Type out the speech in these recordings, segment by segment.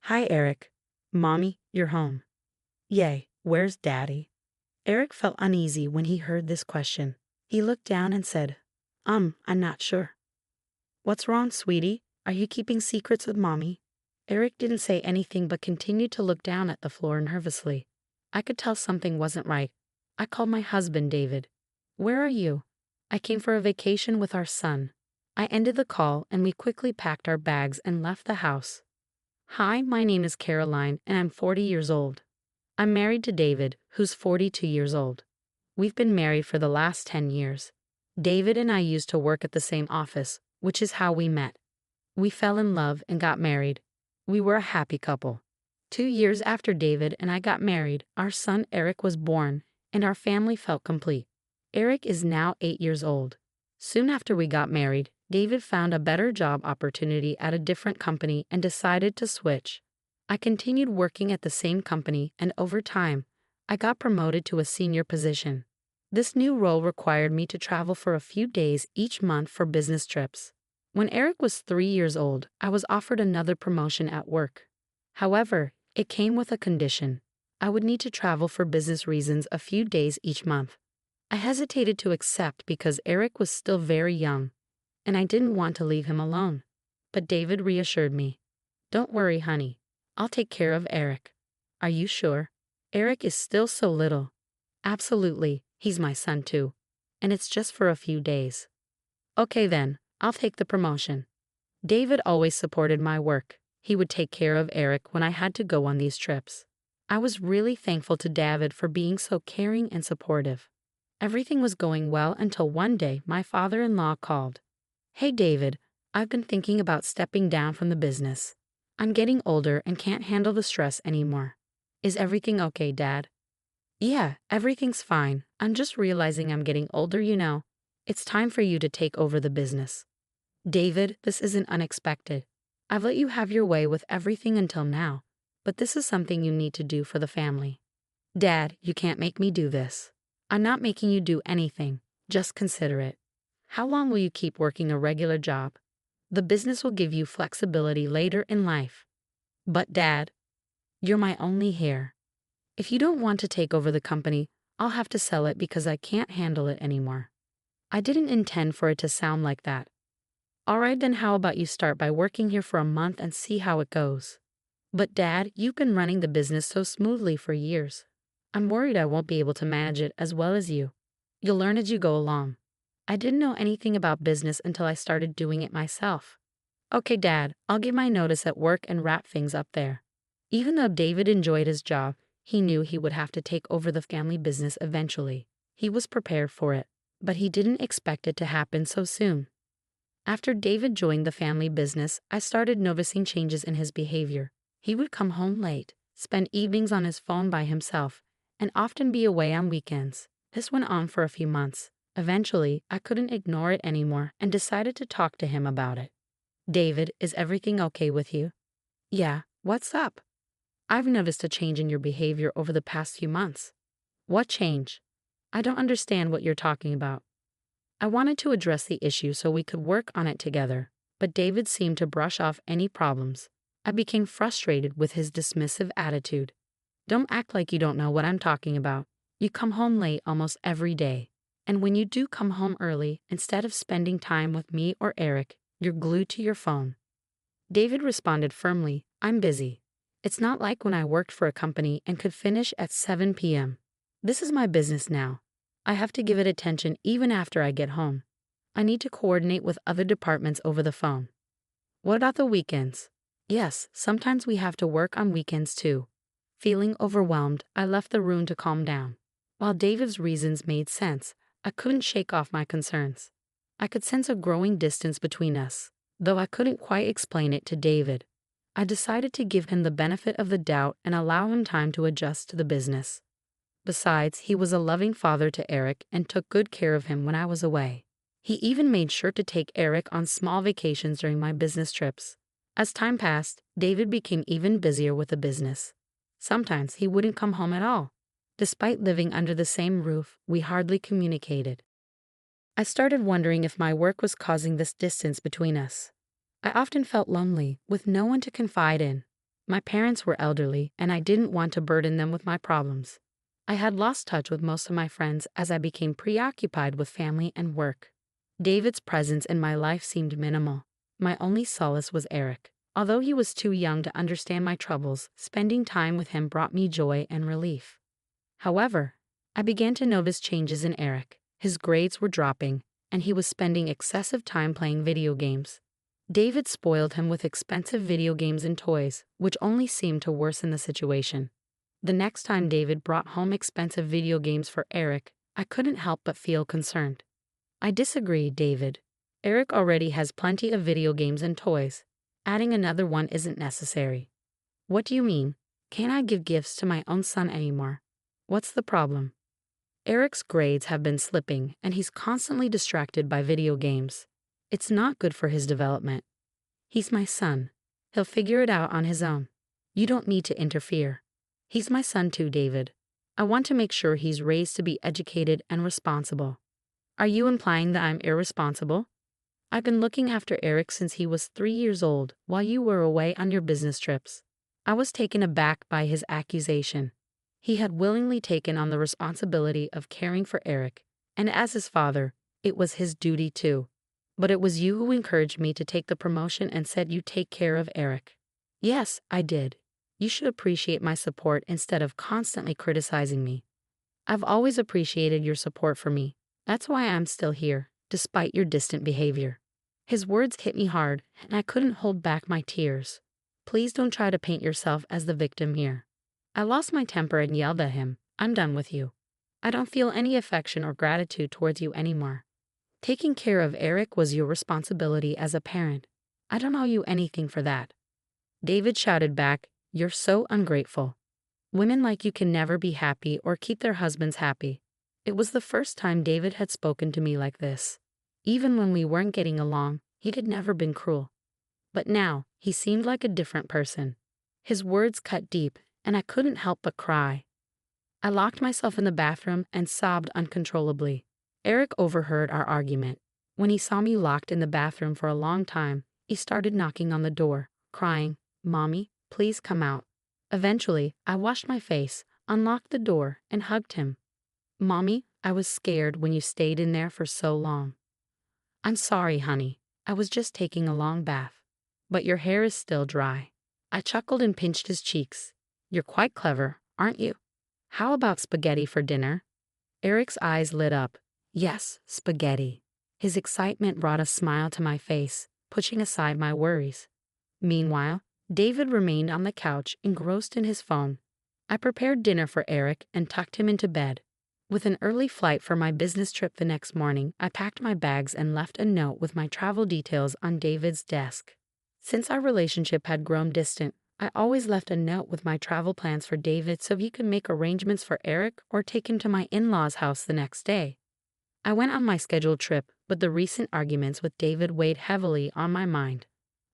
Hi, Eric. Mommy, you're home. Yay, where's Daddy? Eric felt uneasy when he heard this question. He looked down and said, I'm not sure. What's wrong, sweetie? Are you keeping secrets with Mommy? Eric didn't say anything but continued to look down at the floor nervously. I could tell something wasn't right. I called my husband, David. Where are you? I came for a vacation with our son. I ended the call and we quickly packed our bags and left the house. Hi, my name is Caroline and I'm 40 years old. I'm married to David, who's 42 years old. We've been married for the last 10 years. David and I used to work at the same office, which is how we met. We fell in love and got married. We were a happy couple. 2 years after David and I got married, our son Eric was born, and our family felt complete. Eric is now 8 years old. Soon after we got married, David found a better job opportunity at a different company and decided to switch. I continued working at the same company, and over time, I got promoted to a senior position. This new role required me to travel for a few days each month for business trips. When Eric was 3 years old, I was offered another promotion at work. However, it came with a condition. I would need to travel for business reasons a few days each month. I hesitated to accept because Eric was still very young, and I didn't want to leave him alone. But David reassured me. Don't worry, honey. I'll take care of Eric. Are you sure? Eric is still so little. Absolutely, he's my son too. And it's just for a few days. Okay then, I'll take the promotion. David always supported my work. He would take care of Eric when I had to go on these trips. I was really thankful to David for being so caring and supportive. Everything was going well until one day my father-in-law called. Hey David, I've been thinking about stepping down from the business. I'm getting older and can't handle the stress anymore. Is everything okay, Dad? Yeah, everything's fine. I'm just realizing I'm getting older, you know. It's time for you to take over the business. David, this isn't unexpected. I've let you have your way with everything until now, but this is something you need to do for the family. Dad, you can't make me do this. I'm not making you do anything. Just consider it. How long will you keep working a regular job? The business will give you flexibility later in life. But Dad, you're my only heir. If you don't want to take over the company, I'll have to sell it because I can't handle it anymore. I didn't intend for it to sound like that. All right, then how about you start by working here for a month and see how it goes? But Dad, you've been running the business so smoothly for years. I'm worried I won't be able to manage it as well as you. You'll learn as you go along. I didn't know anything about business until I started doing it myself. Okay, Dad, I'll give my notice at work and wrap things up there. Even though David enjoyed his job, he knew he would have to take over the family business eventually. He was prepared for it, but he didn't expect it to happen so soon. After David joined the family business, I started noticing changes in his behavior. He would come home late, spend evenings on his phone by himself, and often be away on weekends. This went on for a few months. Eventually, I couldn't ignore it anymore and decided to talk to him about it. David, is everything okay with you? Yeah, what's up? I've noticed a change in your behavior over the past few months. What change? I don't understand what you're talking about. I wanted to address the issue so we could work on it together, but David seemed to brush off any problems. I became frustrated with his dismissive attitude. Don't act like you don't know what I'm talking about. You come home late almost every day. And when you do come home early, instead of spending time with me or Eric, you're glued to your phone. David responded firmly, I'm busy. It's not like when I worked for a company and could finish at 7 p.m. This is my business now. I have to give it attention even after I get home. I need to coordinate with other departments over the phone. What about the weekends? Yes, sometimes we have to work on weekends too. Feeling overwhelmed, I left the room to calm down. While David's reasons made sense, I couldn't shake off my concerns. I could sense a growing distance between us, though I couldn't quite explain it to David. I decided to give him the benefit of the doubt and allow him time to adjust to the business. Besides, he was a loving father to Eric and took good care of him when I was away. He even made sure to take Eric on small vacations during my business trips. As time passed, David became even busier with the business. Sometimes he wouldn't come home at all. Despite living under the same roof, we hardly communicated. I started wondering if my work was causing this distance between us. I often felt lonely, with no one to confide in. My parents were elderly, and I didn't want to burden them with my problems. I had lost touch with most of my friends as I became preoccupied with family and work. David's presence in my life seemed minimal. My only solace was Eric. Although he was too young to understand my troubles, spending time with him brought me joy and relief. However, I began to notice changes in Eric. His grades were dropping, and he was spending excessive time playing video games. David spoiled him with expensive video games and toys, which only seemed to worsen the situation. The next time David brought home expensive video games for Eric, I couldn't help but feel concerned. I disagree, David. Eric already has plenty of video games and toys. Adding another one isn't necessary. What do you mean? Can't I give gifts to my own son anymore? What's the problem? Eric's grades have been slipping, and he's constantly distracted by video games. It's not good for his development. He's my son. He'll figure it out on his own. You don't need to interfere. He's my son too, David. I want to make sure he's raised to be educated and responsible. Are you implying that I'm irresponsible? I've been looking after Eric since he was 3 years old while you were away on your business trips. I was taken aback by his accusation. He had willingly taken on the responsibility of caring for Eric, and as his father, it was his duty too. But it was you who encouraged me to take the promotion and said you'd take care of Eric. Yes, I did. You should appreciate my support instead of constantly criticizing me. I've always appreciated your support for me. That's why I'm still here, despite your distant behavior. His words hit me hard, and I couldn't hold back my tears. Please don't try to paint yourself as the victim here. I lost my temper and yelled at him. I'm done with you. I don't feel any affection or gratitude towards you anymore. Taking care of Eric was your responsibility as a parent. I don't owe you anything for that. David shouted back, "You're so ungrateful. Women like you can never be happy or keep their husbands happy." It was the first time David had spoken to me like this. Even when we weren't getting along, he had never been cruel. But now, he seemed like a different person. His words cut deep, and I couldn't help but cry. I locked myself in the bathroom and sobbed uncontrollably. Eric overheard our argument. When he saw me locked in the bathroom for a long time, he started knocking on the door, crying, "Mommy, please come out." Eventually, I washed my face, unlocked the door, and hugged him. "Mommy, I was scared when you stayed in there for so long." "I'm sorry, honey. I was just taking a long bath. But your hair is still dry." I chuckled and pinched his cheeks. "You're quite clever, aren't you? How about spaghetti for dinner?" Eric's eyes lit up. Yes, spaghetti. His excitement brought a smile to my face, pushing aside my worries. Meanwhile, David remained on the couch, engrossed in his phone. I prepared dinner for Eric and tucked him into bed. With an early flight for my business trip the next morning, I packed my bags and left a note with my travel details on David's desk. Since our relationship had grown distant, I always left a note with my travel plans for David so he could make arrangements for Eric or take him to my in-laws' house the next day. I went on my scheduled trip, but the recent arguments with David weighed heavily on my mind.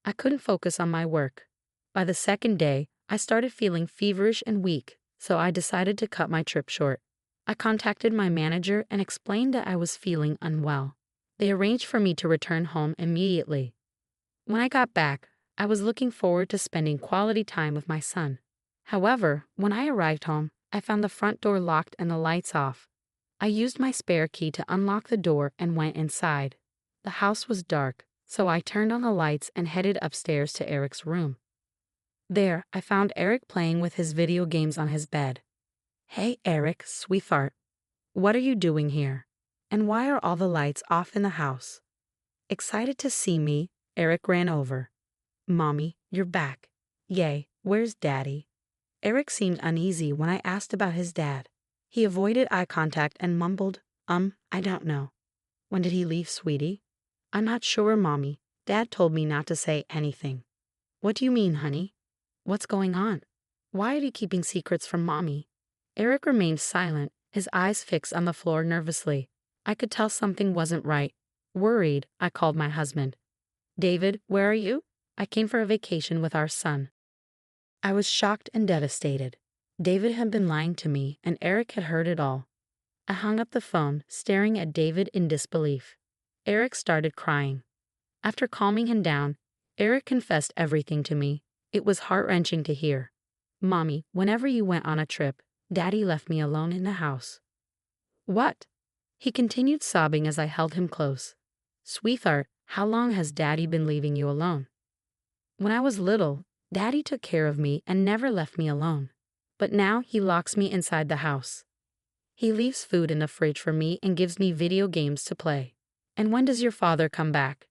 I couldn't focus on my work. By the second day, I started feeling feverish and weak, so I decided to cut my trip short. I contacted my manager and explained that I was feeling unwell. They arranged for me to return home immediately. When I got back, I was looking forward to spending quality time with my son. However, when I arrived home, I found the front door locked and the lights off. I used my spare key to unlock the door and went inside. The house was dark, so I turned on the lights and headed upstairs to Eric's room. There, I found Eric playing with his video games on his bed. "Hey, Eric, sweetheart. What are you doing here? And why are all the lights off in the house?" Excited to see me, Eric ran over. "Mommy, you're back. Yay, where's Daddy?" Eric seemed uneasy when I asked about his dad. He avoided eye contact and mumbled, I don't know." "When did he leave, sweetie?" "I'm not sure, Mommy. Dad told me not to say anything." "What do you mean, honey? What's going on? Why are you keeping secrets from Mommy?" Eric remained silent, his eyes fixed on the floor nervously. I could tell something wasn't right. Worried, I called my husband. "David, where are you?" "I came for a vacation with our son." I was shocked and devastated. David had been lying to me, and Eric had heard it all. I hung up the phone, staring at David in disbelief. Eric started crying. After calming him down, Eric confessed everything to me. It was heart-wrenching to hear. Mommy, whenever you went on a trip, Daddy left me alone in the house. What? He continued sobbing as I held him close. Sweetheart, how long has Daddy been leaving you alone? When I was little, Daddy took care of me and never left me alone. But now he locks me inside the house. He leaves food in the fridge for me and gives me video games to play. And when does your father come back?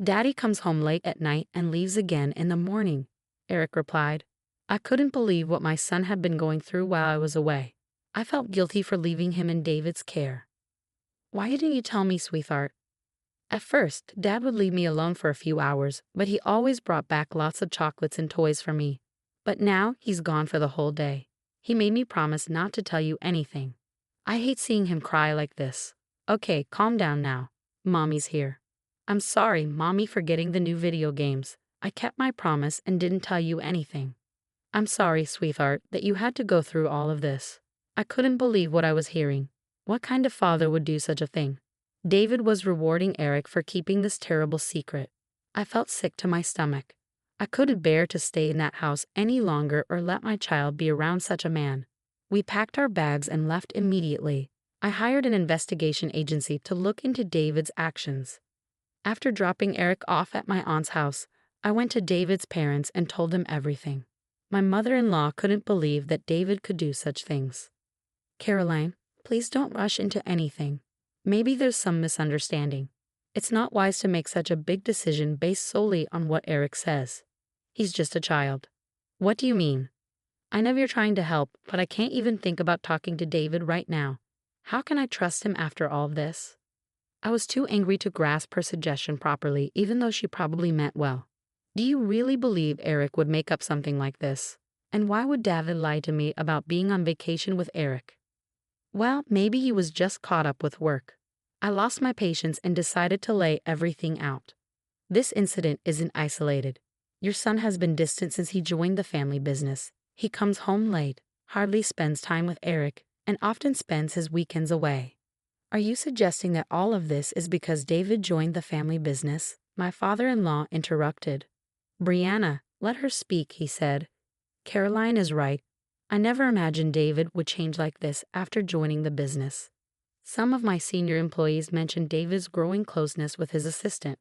Daddy comes home late at night and leaves again in the morning, Eric replied. I couldn't believe what my son had been going through while I was away. I felt guilty for leaving him in David's care. Why didn't you tell me, sweetheart? At first, Dad would leave me alone for a few hours, but he always brought back lots of chocolates and toys for me. But now he's gone for the whole day. He made me promise not to tell you anything. I hate seeing him cry like this. Okay, calm down now. Mommy's here. I'm sorry, Mommy, for getting the new video games. I kept my promise and didn't tell you anything. I'm sorry, sweetheart, that you had to go through all of this. I couldn't believe what I was hearing. What kind of father would do such a thing? David was rewarding Eric for keeping this terrible secret. I felt sick to my stomach. I couldn't bear to stay in that house any longer or let my child be around such a man. We packed our bags and left immediately. I hired an investigation agency to look into David's actions. After dropping Eric off at my aunt's house, I went to David's parents and told them everything. My mother-in-law couldn't believe that David could do such things. Caroline, please don't rush into anything. Maybe there's some misunderstanding. It's not wise to make such a big decision based solely on what Eric says. He's just a child. What do you mean? I know you're trying to help, but I can't even think about talking to David right now. How can I trust him after all this? I was too angry to grasp her suggestion properly, even though she probably meant well. Do you really believe Eric would make up something like this? And why would David lie to me about being on vacation with Eric? Well, maybe he was just caught up with work. I lost my patience and decided to lay everything out. This incident isn't isolated. Your son has been distant since he joined the family business. He comes home late, hardly spends time with Eric, and often spends his weekends away. Are you suggesting that all of this is because David joined the family business? My father-in-law interrupted. Brianna, let her speak, he said. Caroline is right. I never imagined David would change like this after joining the business. Some of my senior employees mentioned David's growing closeness with his assistant.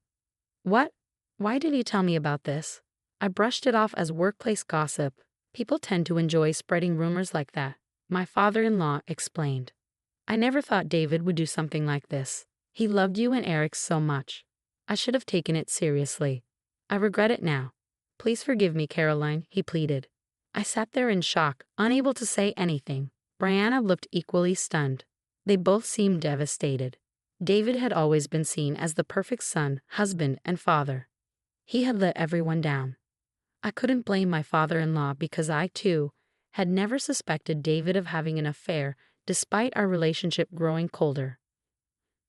What? Why did you tell me about this? I brushed it off as workplace gossip. People tend to enjoy spreading rumors like that, my father-in-law explained. I never thought David would do something like this. He loved you and Eric so much. I should have taken it seriously. I regret it now. Please forgive me, Caroline, he pleaded. I sat there in shock, unable to say anything. Brianna looked equally stunned. They both seemed devastated. David had always been seen as the perfect son, husband, and father. He had let everyone down. I couldn't blame my father-in-law because I, too, had never suspected David of having an affair despite our relationship growing colder.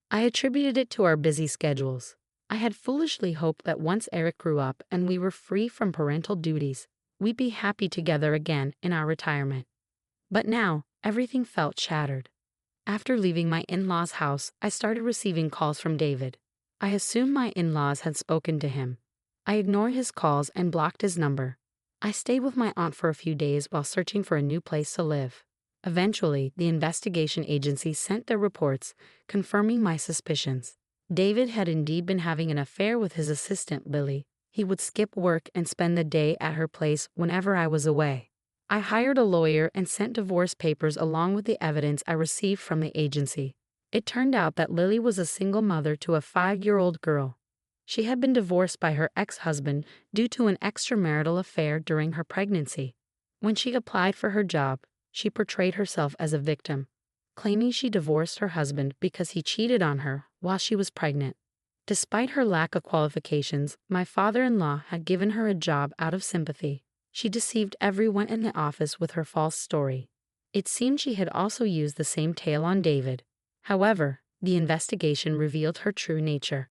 I attributed it to our busy schedules. I had foolishly hoped that once Eric grew up and we were free from parental duties, we'd be happy together again in our retirement. But now, everything felt shattered. After leaving my in-laws' house, I started receiving calls from David. I assumed my in-laws had spoken to him. I ignored his calls and blocked his number. I stayed with my aunt for a few days while searching for a new place to live. Eventually, the investigation agency sent their reports, confirming my suspicions. David had indeed been having an affair with his assistant, Lily. He would skip work and spend the day at her place whenever I was away. I hired a lawyer and sent divorce papers along with the evidence I received from the agency. It turned out that Lily was a single mother to a 5-year-old girl. She had been divorced by her ex-husband due to an extramarital affair during her pregnancy. When she applied for her job, she portrayed herself as a victim, claiming she divorced her husband because he cheated on her while she was pregnant. Despite her lack of qualifications, my father-in-law had given her a job out of sympathy. She deceived everyone in the office with her false story. It seemed she had also used the same tale on David. However, the investigation revealed her true nature.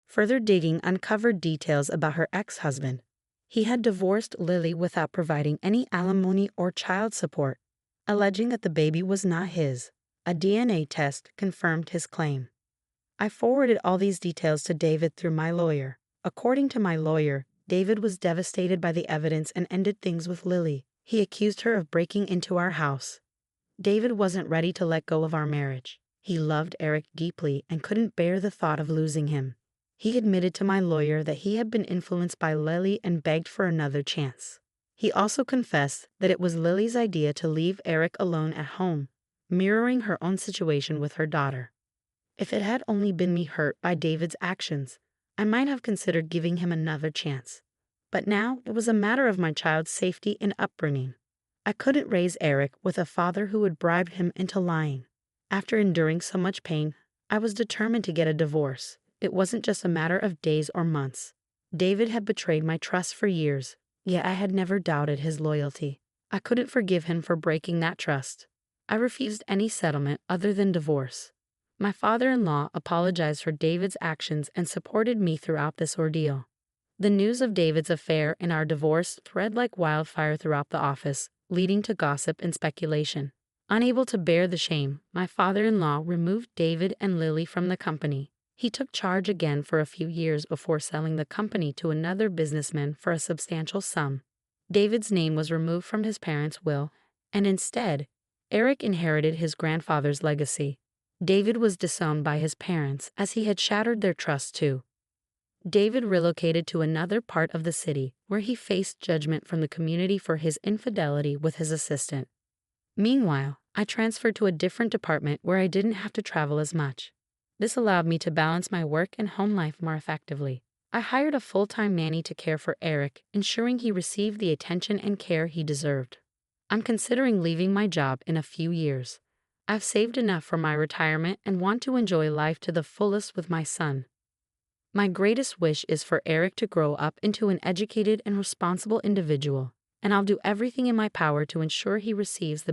Further digging uncovered details about her ex-husband. He had divorced Lily without providing any alimony or child support, alleging that the baby was not his. A DNA test confirmed his claim. I forwarded all these details to David through my lawyer. According to my lawyer, David was devastated by the evidence and ended things with Lily. He accused her of breaking into our house. David wasn't ready to let go of our marriage. He loved Eric deeply and couldn't bear the thought of losing him. He admitted to my lawyer that he had been influenced by Lily and begged for another chance. He also confessed that it was Lily's idea to leave Eric alone at home, mirroring her own situation with her daughter. If it had only been me hurt by David's actions, I might have considered giving him another chance. But now it was a matter of my child's safety and upbringing. I couldn't raise Eric with a father who would bribe him into lying. After enduring so much pain, I was determined to get a divorce. It wasn't just a matter of days or months. David had betrayed my trust for years, yet I had never doubted his loyalty. I couldn't forgive him for breaking that trust. I refused any settlement other than divorce. My father-in-law apologized for David's actions and supported me throughout this ordeal. The news of David's affair and our divorce spread like wildfire throughout the office, leading to gossip and speculation. Unable to bear the shame, my father-in-law removed David and Lily from the company. He took charge again for a few years before selling the company to another businessman for a substantial sum. David's name was removed from his parents' will, and instead, Eric inherited his grandfather's legacy. David was disowned by his parents as he had shattered their trust too. David relocated to another part of the city where he faced judgment from the community for his infidelity with his assistant. Meanwhile, I transferred to a different department where I didn't have to travel as much. This allowed me to balance my work and home life more effectively. I hired a full-time nanny to care for Eric, ensuring he received the attention and care he deserved. I'm considering leaving my job in a few years. I've saved enough for my retirement and want to enjoy life to the fullest with my son. My greatest wish is for Eric to grow up into an educated and responsible individual, and I'll do everything in my power to ensure he receives the